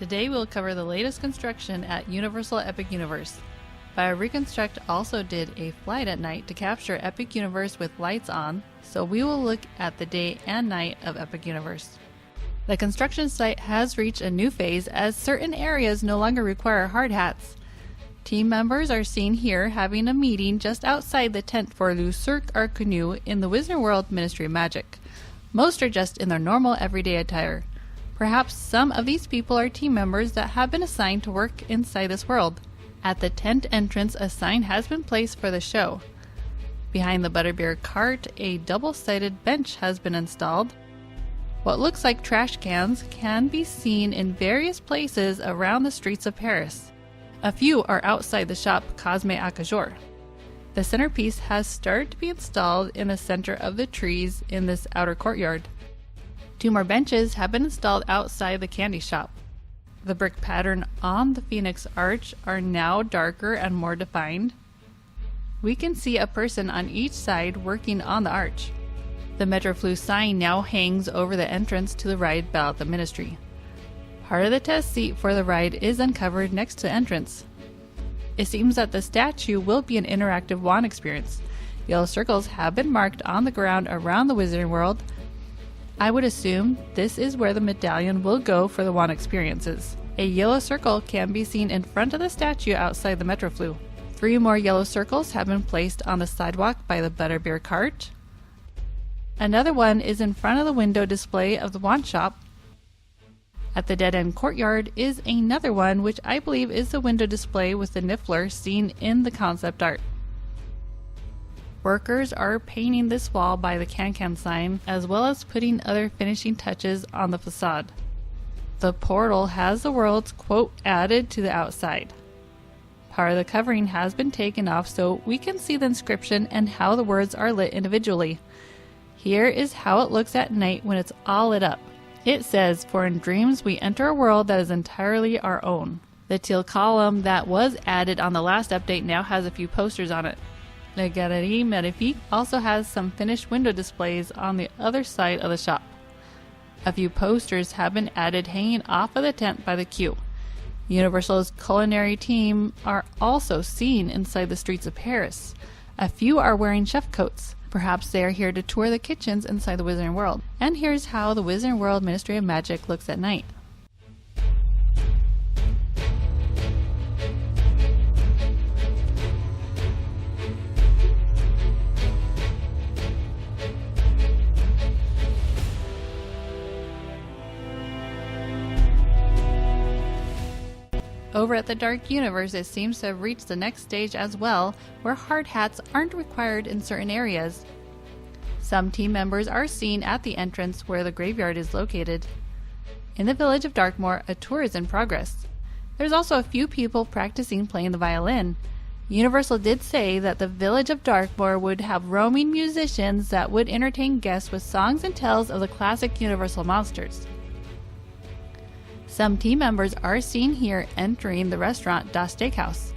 Today we'll cover the latest construction at Universal Epic Universe. BioReconstruct also did a flight at night to capture Epic Universe with lights on, so we will look at the day and night of Epic Universe. The construction site has reached a new phase as certain areas no longer require hard hats. Team members are seen here having a meeting just outside the tent for Le Cirque Arcanu in the Wizarding World Ministry of Magic. Most are just in their normal everyday attire. Perhaps some of these people are team members that have been assigned to work inside this world. At the tent entrance, a sign has been placed for the show. Behind the Butterbeer cart, a double-sided bench has been installed. What looks like trash cans can be seen in various places around the streets of Paris. A few are outside the shop Cosme Acajor. The centerpiece has started to be installed in the center of the trees in this outer courtyard. 2 more benches have been installed outside the candy shop. The brick pattern on the Phoenix Arch are now darker and more defined. We can see a person on each side working on the arch. The Metroflu sign now hangs over the entrance to the ride Bell at the Ministry. Part of the test seat for the ride is uncovered next to the entrance. It seems that the statue will be an interactive wand experience. Yellow circles have been marked on the ground around the Wizarding World. I would assume this is where the medallion will go for the wand experiences. A yellow circle can be seen in front of the statue outside the Metroflu. 3 more yellow circles have been placed on the sidewalk by the Butterbeer cart. Another one is in front of the window display of the wand shop. At the dead-end courtyard is another one, which I believe is the window display with the Niffler seen in the concept art. Workers are painting this wall by the Can-Can sign, as well as putting other finishing touches on the facade. The portal has the world's quote added to the outside. Part of the covering has been taken off so we can see the inscription and how the words are lit individually. Here is how it looks at night when it's all lit up. It says, "For in dreams we enter a world that is entirely our own." The teal column that was added on the last update now has a few posters on it. La Galerie Magnifique also has some finished window displays on the other side of the shop. A few posters have been added hanging off of the tent by the queue. Universal's culinary team are also seen inside the streets of Paris. A few are wearing chef coats. Perhaps they are here to tour the kitchens inside the Wizarding World. And here's how the Wizarding World Ministry of Magic looks at night. Over at the Dark Universe, it seems to have reached the next stage as well, where hard hats aren't required in certain areas. Some team members are seen at the entrance where the graveyard is located. In the village of Darkmoor, a tour is in progress. There's also a few people practicing playing the violin. Universal did say that the village of Darkmoor would have roaming musicians that would entertain guests with songs and tales of the classic Universal monsters. Some team members are seen here entering the restaurant Das Steakhouse.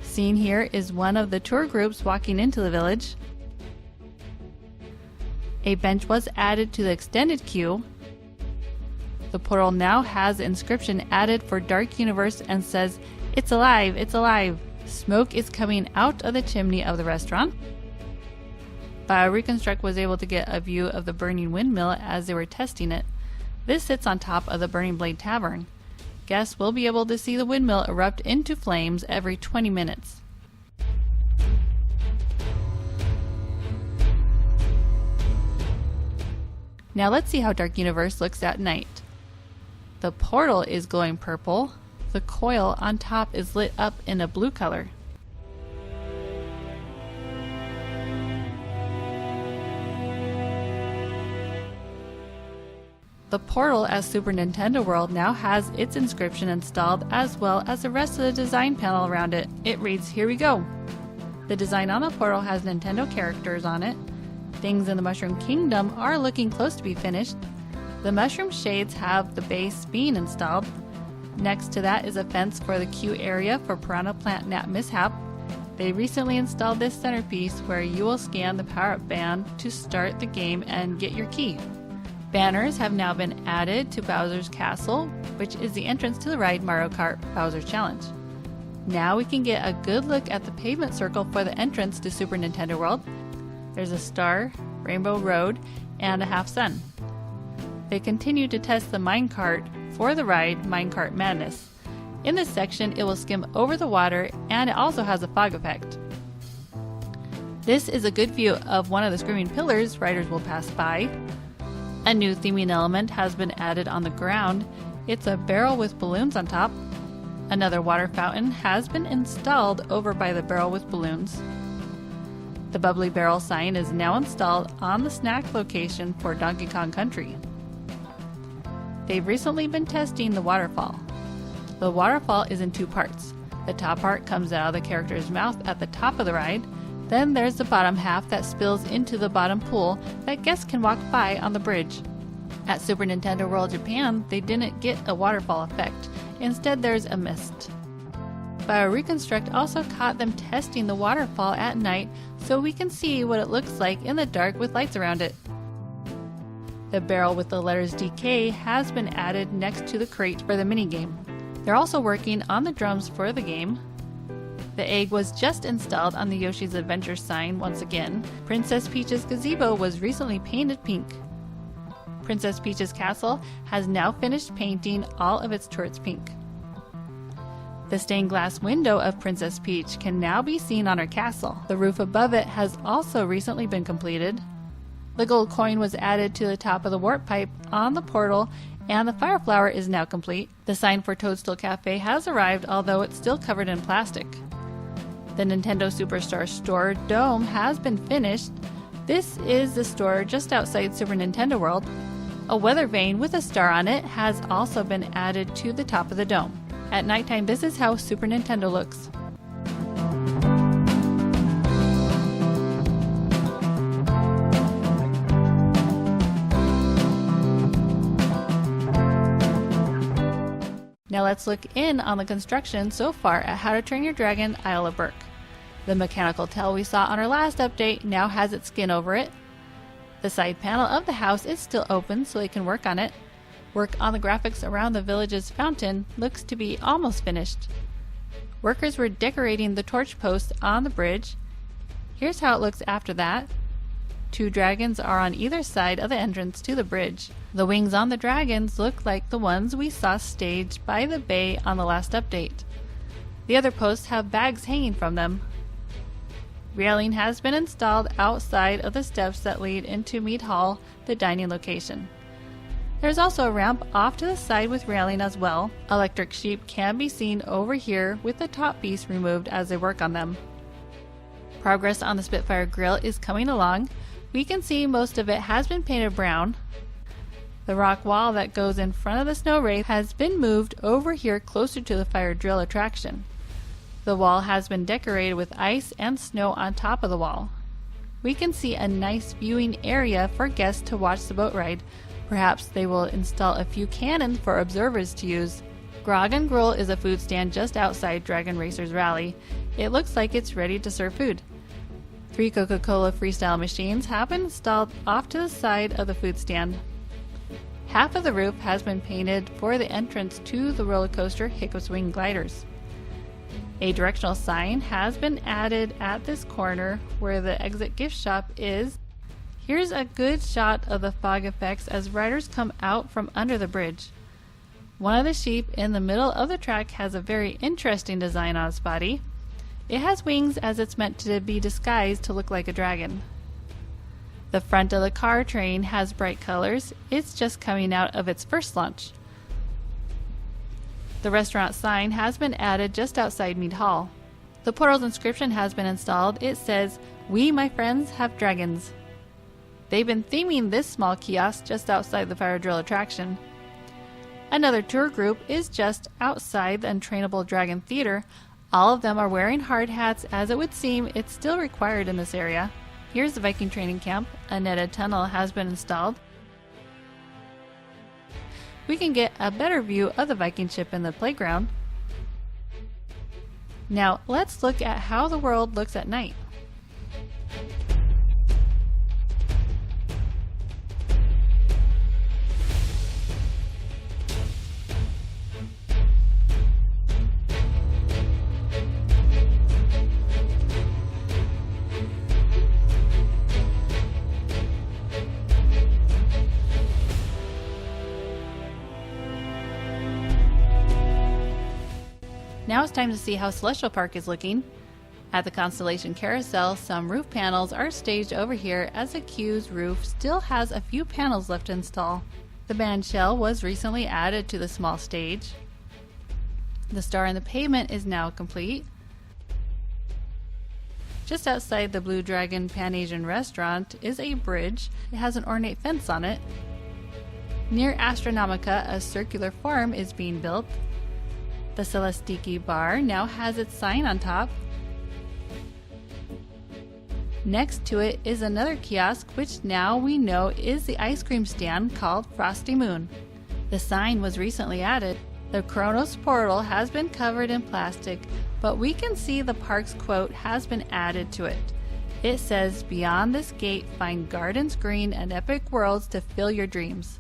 Seen here is one of the tour groups walking into the village. A bench was added to the extended queue. The portal now has an inscription added for Dark Universe and says, "It's alive, it's alive." Smoke is coming out of the chimney of the restaurant. BioReconstruct was able to get a view of the burning windmill as they were testing it. This sits on top of the Burning Blade Tavern. Guests will be able to see the windmill erupt into flames every 20 minutes. Now let's see how Dark Universe looks at night. The portal is glowing purple. The coil on top is lit up in a blue color. The portal at Super Nintendo World now has its inscription installed as well as the rest of the design panel around it. It reads, "Here we go." The design on the portal has Nintendo characters on it. Things in the Mushroom Kingdom are looking close to be finished. The mushroom shades have the base being installed. Next to that is a fence for the queue area for Piranha Plant Nap Mishap. They recently installed this centerpiece where you will scan the power-up band to start the game and get your key. Banners have now been added to Bowser's Castle, which is the entrance to the ride Mario Kart Bowser's Challenge. Now we can get a good look at the pavement circle for the entrance to Super Nintendo World. There's a star, Rainbow Road, and a half sun. They continue to test the minecart for the ride Minecart Madness. In this section, it will skim over the water, and it also has a fog effect. This is a good view of one of the screaming pillars riders will pass by. A new theming element has been added on the ground. It's a barrel with balloons on top. Another water fountain has been installed over by the barrel with balloons. The bubbly barrel sign is now installed on the snack location for Donkey Kong Country. They've recently been testing the waterfall. The waterfall is in two parts. The top part comes out of the character's mouth at the top of the ride. Then there's the bottom half that spills into the bottom pool that guests can walk by on the bridge. At Super Nintendo World Japan, they didn't get a waterfall effect. Instead, there's a mist. BioReconstruct also caught them testing the waterfall at night so we can see what it looks like in the dark with lights around it. The barrel with the letters DK has been added next to the crate for the minigame. They're also working on the drums for the game. The egg was just installed on the Yoshi's Adventure sign once again. Princess Peach's gazebo was recently painted pink. Princess Peach's castle has now finished painting all of its turrets pink. The stained glass window of Princess Peach can now be seen on her castle. The roof above it has also recently been completed. The gold coin was added to the top of the warp pipe on the portal, and the fire flower is now complete. The sign for Toadstool Cafe has arrived, although it's still covered in plastic. The Nintendo Superstar Store dome has been finished. This is the store just outside Super Nintendo World. A weather vane with a star on it has also been added to the top of the dome. At nighttime, this is how Super Nintendo looks. Now let's look in on the construction so far at How to Train Your Dragon Isle of Berk. The mechanical tail we saw on our last update now has its skin over it. The side panel of the house is still open so they can work on it. Work on the graphics around the village's fountain looks to be almost finished. Workers were decorating the torch posts on the bridge. Here's how it looks after that. Two dragons are on either side of the entrance to the bridge. The wings on the dragons look like the ones we saw staged by the bay on the last update. The other posts have bags hanging from them. Railing has been installed outside of the steps that lead into Mead Hall, the dining location. There's also a ramp off to the side with railing as well. Electric sheep can be seen over here with the top piece removed as they work on them. Progress on the Spitfire grill is coming along. We can see most of it has been painted brown. The rock wall that goes in front of the snow wraith has been moved over here closer to the fire drill attraction. The wall has been decorated with ice and snow on top of the wall. We can see a nice viewing area for guests to watch the boat ride. Perhaps they will install a few cannons for observers to use. Grog and Gruel is a food stand just outside Dragon Racers Rally. It looks like it's ready to serve food. 3 Coca-Cola Freestyle machines have been installed off to the side of the food stand. Half of the roof has been painted for the entrance to the roller coaster Hiccup's Wing Gliders. A directional sign has been added at this corner where the exit gift shop is. Here's a good shot of the fog effects as riders come out from under the bridge. One of the sheep in the middle of the track has a very interesting design on its body. It has wings as it's meant to be disguised to look like a dragon. The front of the car train has bright colors. It's just coming out of its first launch. The restaurant sign has been added just outside Mead Hall. The portal's inscription has been installed. It says, "We, my friends, have dragons." They've been theming this small kiosk just outside the fire drill attraction. Another tour group is just outside the Untrainable Dragon Theater. All of them are wearing hard hats, as it would seem it's still required in this area. Here's the Viking training camp. A netted tunnel has been installed. We can get a better view of the Viking ship in the playground. Now let's look at how the world looks at night. Now it's time to see how Celestial Park is looking. At the Constellation Carousel, some roof panels are staged over here as the queue's roof still has a few panels left to install. The band shell was recently added to the small stage. The star in the pavement is now complete. Just outside the Blue Dragon Pan-Asian restaurant is a bridge. It has an ornate fence on it. Near Astronomica, a circular farm is being built. The Celestiki bar now has its sign on top. Next to it is another kiosk, which now we know is the ice cream stand called Frosty Moon. The sign was recently added. The Kronos portal has been covered in plastic, but we can see the park's quote has been added to it. It says, "Beyond this gate, find gardens green and epic worlds to fill your dreams."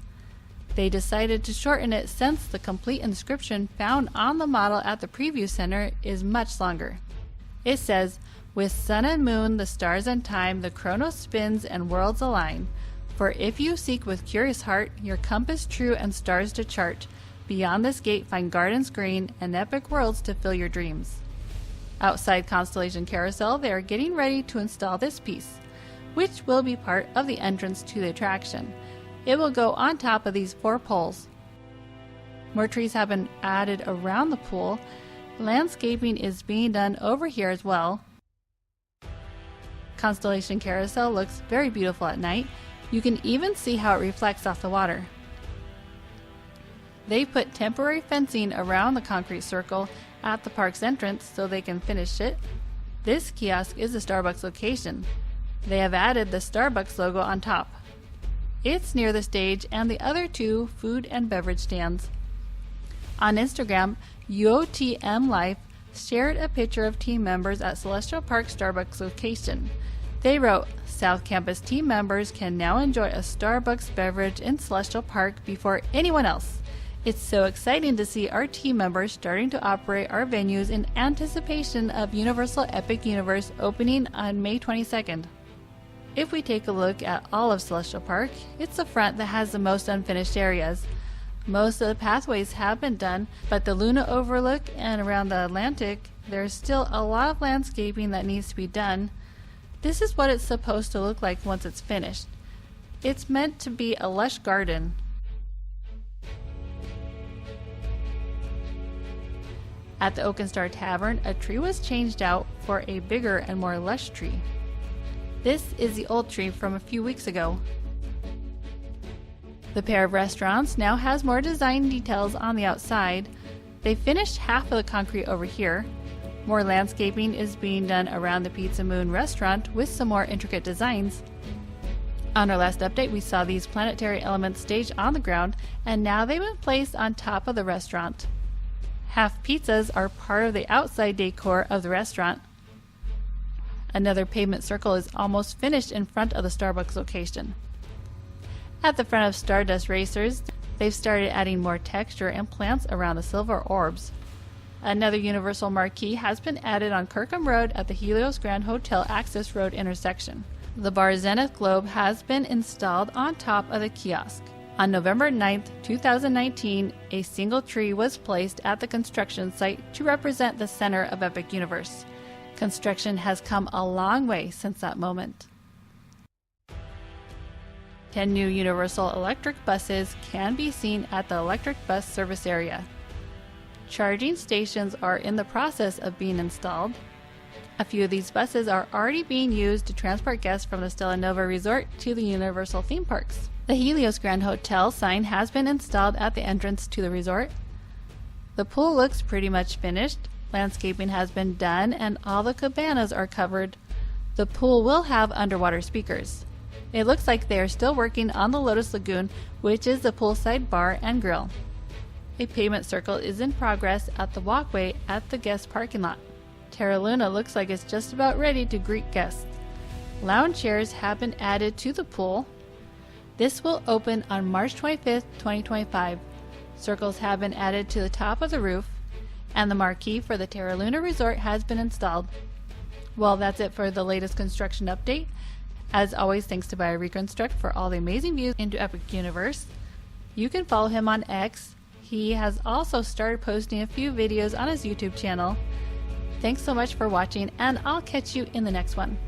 They decided to shorten it since the complete inscription found on the model at the preview center is much longer. It says, "With sun and moon, the stars and time, the Kronos spins and worlds align. For if you seek with curious heart, your compass true and stars to chart, beyond this gate find gardens green and epic worlds to fill your dreams." Outside Constellation Carousel, they are getting ready to install this piece, which will be part of the entrance to the attraction. It will go on top of these 4 poles. More trees have been added around the pool. Landscaping is being done over here as well. Constellation Carousel looks very beautiful at night. You can even see how it reflects off the water. They put temporary fencing around the concrete circle at the park's entrance so they can finish it. This kiosk is the Starbucks location. They have added the Starbucks logo on top. It's near the stage and the other 2 food and beverage stands. On Instagram, UOTM Life shared a picture of team members at Celestial Park Starbucks location. They wrote, "South Campus team members can now enjoy a Starbucks beverage in Celestial Park before anyone else. It's so exciting to see our team members starting to operate our venues in anticipation of Universal Epic Universe opening on May 22nd. If we take a look at all of Celestial Park, it's the front that has the most unfinished areas. Most of the pathways have been done, but the Luna Overlook and around the Atlantic, there's still a lot of landscaping that needs to be done. This is what it's supposed to look like once it's finished. It's meant to be a lush garden. At the Oak and Star Tavern, a tree was changed out for a bigger and more lush tree. This is the old tree from a few weeks ago. The pair of restaurants now has more design details on the outside. They finished half of the concrete over here. More landscaping is being done around the Pizza Moon restaurant with some more intricate designs. On our last update, we saw these planetary elements staged on the ground, and now they've been placed on top of the restaurant. Half pizzas are part of the outside decor of the restaurant. Another pavement circle is almost finished in front of the Starbucks location. At the front of Stardust Racers, they've started adding more texture and plants around the silver orbs. Another Universal marquee has been added on Kirkham Road at the Helios Grand Hotel Access Road intersection. The bar Zenith Globe has been installed on top of the kiosk. On November 9th, 2019, a single tree was placed at the construction site to represent the center of Epic Universe. Construction has come a long way since that moment. 10 new Universal electric buses can be seen at the electric bus service area. Charging stations are in the process of being installed. A few of these buses are already being used to transport guests from the Stella Nova Resort to the Universal theme parks. The Helios Grand Hotel sign has been installed at the entrance to the resort. The pool looks pretty much finished. Landscaping has been done and all the cabanas are covered. The pool will have underwater speakers. It looks like they are still working on the Lotus Lagoon, which is the poolside bar and grill. A pavement circle is in progress at the walkway at the guest parking lot. Terra Luna looks like it's just about ready to greet guests. Lounge chairs have been added to the pool. This will open on March 25th, 2025. Circles have been added to the top of the roof, and the marquee for the Terra Luna Resort has been installed. Well, that's it for the latest construction update. As always, thanks to BioReconstruct for all the amazing views into Epic Universe. You can follow him on X. He has also started posting a few videos on his YouTube channel. Thanks so much for watching, and I'll catch you in the next one.